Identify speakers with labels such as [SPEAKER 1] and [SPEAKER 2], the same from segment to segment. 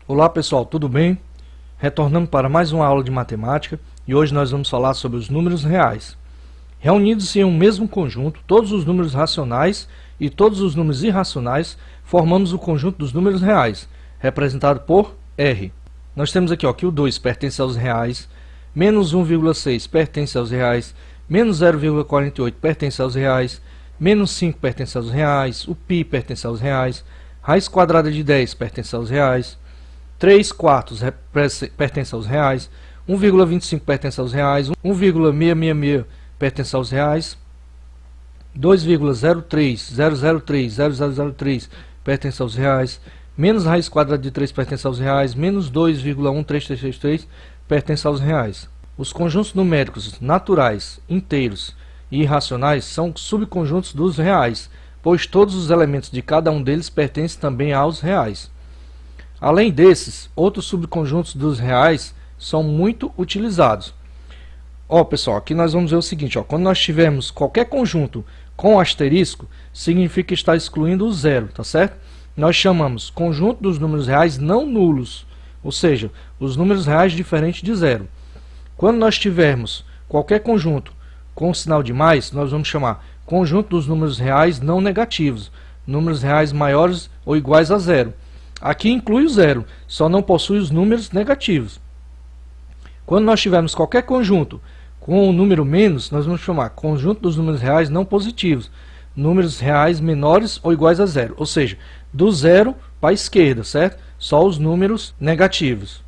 [SPEAKER 1] Olá pessoal, tudo bem? Retornando para mais uma aula de matemática e hoje nós vamos falar sobre os números reais. Reunidos em um mesmo conjunto, todos os números racionais e todos os números irracionais formamos o conjunto dos números reais, representado por R. Nós temos aqui que o 2 pertence aos reais, menos 1,6 pertence aos reais, menos 0,48 pertence aos reais, menos 5 pertence aos reais, o π pertence aos reais, raiz quadrada de 10 pertence aos reais, 3 quartos pertence aos reais, 1,25 pertence aos reais, 1,666 pertence aos reais, 2,030030003 pertence aos reais, menos raiz quadrada de 3 pertence aos reais, menos 2,13333 pertence aos reais. Os conjuntos numéricos naturais, inteiros e irracionais são subconjuntos dos reais, pois todos os elementos de cada um deles pertencem também aos reais. Além desses, outros subconjuntos dos reais são muito utilizados. Pessoal, aqui nós vamos ver o seguinte, quando nós tivermos qualquer conjunto com asterisco, significa estar excluindo o zero, tá certo? Nós chamamos conjunto dos números reais não nulos, ou seja, os números reais diferentes de zero. Quando nós tivermos qualquer conjunto com sinal de mais, nós vamos chamar conjunto dos números reais não negativos, números reais maiores ou iguais a zero. Aqui inclui o zero, só não possui os números negativos. Quando nós tivermos qualquer conjunto com o número menos, nós vamos chamar conjunto dos números reais não positivos, números reais menores ou iguais a zero, ou seja, do zero para a esquerda, certo? Só os números negativos.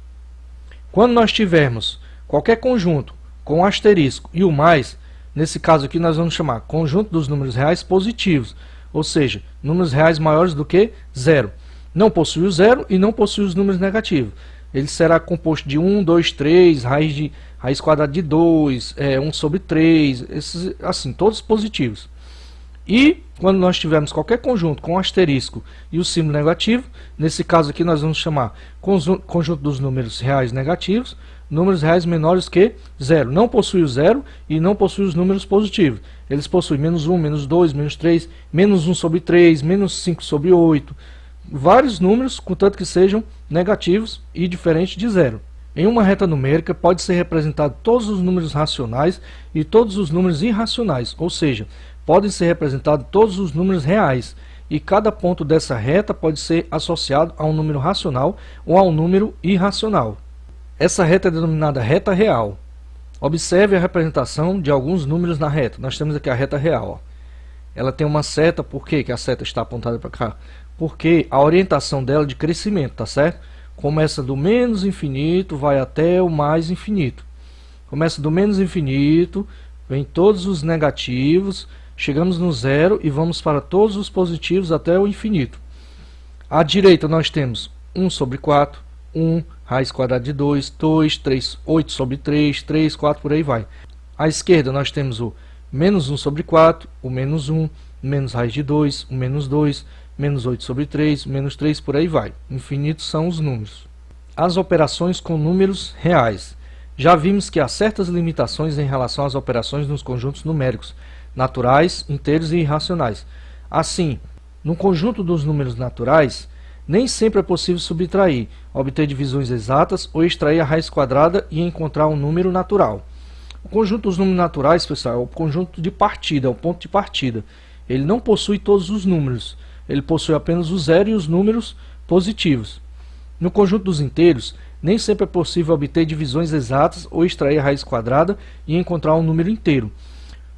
[SPEAKER 1] Quando nós tivermos qualquer conjunto com asterisco e o mais, nesse caso aqui nós vamos chamar conjunto dos números reais positivos, ou seja, números reais maiores do que zero. Não possui o zero e não possui os números negativos. Ele será composto de 1, 2, 3, raiz quadrada de 2, 1 sobre 3, esses, assim, todos positivos. E quando nós tivermos qualquer conjunto com asterisco e o símbolo negativo, nesse caso aqui nós vamos chamar conjunto dos números reais negativos, números reais menores que zero. Não possui o zero e não possui os números positivos. Eles possuem menos 1, menos 2, menos 3, menos 1 sobre 3, menos 5 sobre 8, vários números, contanto que sejam negativos e diferentes de zero. Em uma reta numérica pode ser representado todos os números racionais e todos os números irracionais, ou seja, podem ser representados todos os números reais, e cada ponto dessa reta pode ser associado a um número racional ou a um número irracional. Essa reta é denominada reta real. Observe a representação de alguns números na reta. Nós temos aqui a reta real. Ela tem uma seta, por que a seta está apontada para cá? Porque a orientação dela é de crescimento, tá certo? Começa do menos infinito, vai até o mais infinito. Começa do menos infinito, vem todos os negativos, chegamos no zero e vamos para todos os positivos até o infinito. À direita nós temos 1 sobre 4, 1, raiz quadrada de 2, 2, 3, 8 sobre 3, 3, 4, por aí vai. À esquerda nós temos o menos 1 sobre 4, o menos 1, menos raiz de 2, o menos 2, menos 8 sobre 3, menos 3, por aí vai. Infinitos são os números. As operações com números reais. Já vimos que há certas limitações em relação às operações nos conjuntos numéricos, naturais, inteiros e irracionais. Assim, no conjunto dos números naturais, nem sempre é possível subtrair, obter divisões exatas ou extrair a raiz quadrada e encontrar um número natural. O conjunto dos números naturais, pessoal, é o conjunto de partida, é o ponto de partida. Ele não possui todos os números. Ele possui apenas o zero e os números positivos. No conjunto dos inteiros, nem sempre é possível obter divisões exatas ou extrair a raiz quadrada e encontrar um número inteiro.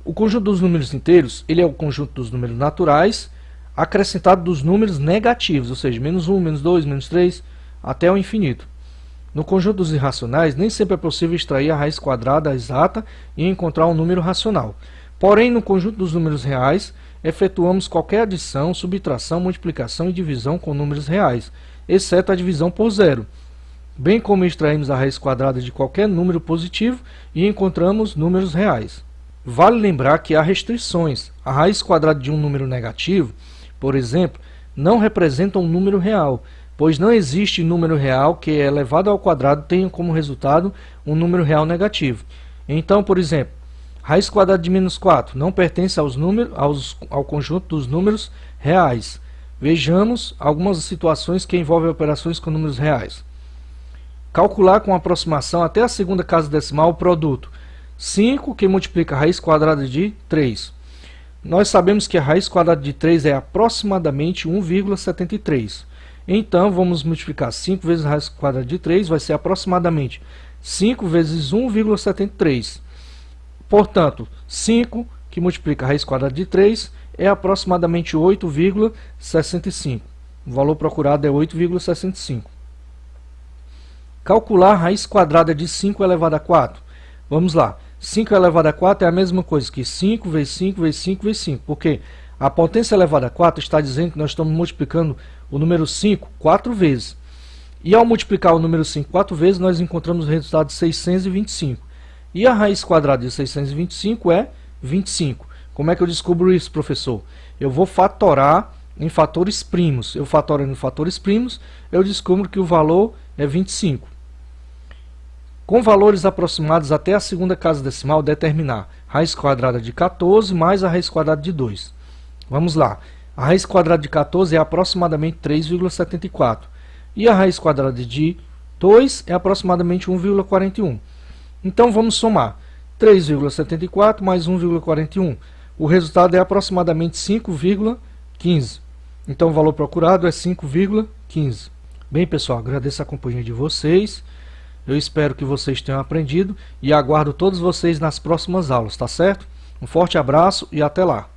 [SPEAKER 1] O conjunto dos números inteiros, ele é o conjunto dos números naturais, acrescentado dos números negativos, ou seja, menos 1, menos 2, menos 3, até o infinito. No conjunto dos irracionais, nem sempre é possível extrair a raiz quadrada exata e encontrar um número racional. Porém, no conjunto dos números reais, efetuamos qualquer adição, subtração, multiplicação e divisão com números reais, exceto a divisão por zero, bem como extraímos a raiz quadrada de qualquer número positivo e encontramos números reais. Vale lembrar que há restrições. A raiz quadrada de um número negativo, por exemplo, não representa um número real, pois não existe número real que elevado ao quadrado tenha como resultado um número real negativo. Então, por exemplo, raiz quadrada de menos 4 não pertence ao conjunto dos números reais. Vejamos algumas situações que envolvem operações com números reais. Calcular com aproximação até a segunda casa decimal o produto 5 que multiplica a raiz quadrada de 3. Nós sabemos que a raiz quadrada de 3 é aproximadamente 1,73. Então, vamos multiplicar 5 vezes a raiz quadrada de 3, vai ser aproximadamente 5 vezes 1,73. Portanto, 5 que multiplica a raiz quadrada de 3 é aproximadamente 8,65. O valor procurado é 8,65. Calcular a raiz quadrada de 5 elevado a 4. Vamos lá. 5 elevado a 4 é a mesma coisa que 5 vezes 5 vezes 5 vezes 5. Porque a potência elevada a 4 está dizendo que nós estamos multiplicando o número 5 4 vezes. E ao multiplicar o número 5 4 vezes, nós encontramos o resultado de 625. E a raiz quadrada de 625 é 25. Como é que eu descubro isso, professor? Eu vou fatorar em fatores primos. Eu fatorando em fatores primos, eu descubro que o valor é 25. Com valores aproximados até a segunda casa decimal, determinar raiz quadrada de 14 mais a raiz quadrada de 2. Vamos lá. A raiz quadrada de 14 é aproximadamente 3,74. E a raiz quadrada de 2 é aproximadamente 1,41. Então vamos somar 3,74 mais 1,41. O resultado é aproximadamente 5,15. Então o valor procurado é 5,15. Bem, pessoal, agradeço a companhia de vocês. Eu espero que vocês tenham aprendido e aguardo todos vocês nas próximas aulas, tá certo? Um forte abraço e até lá!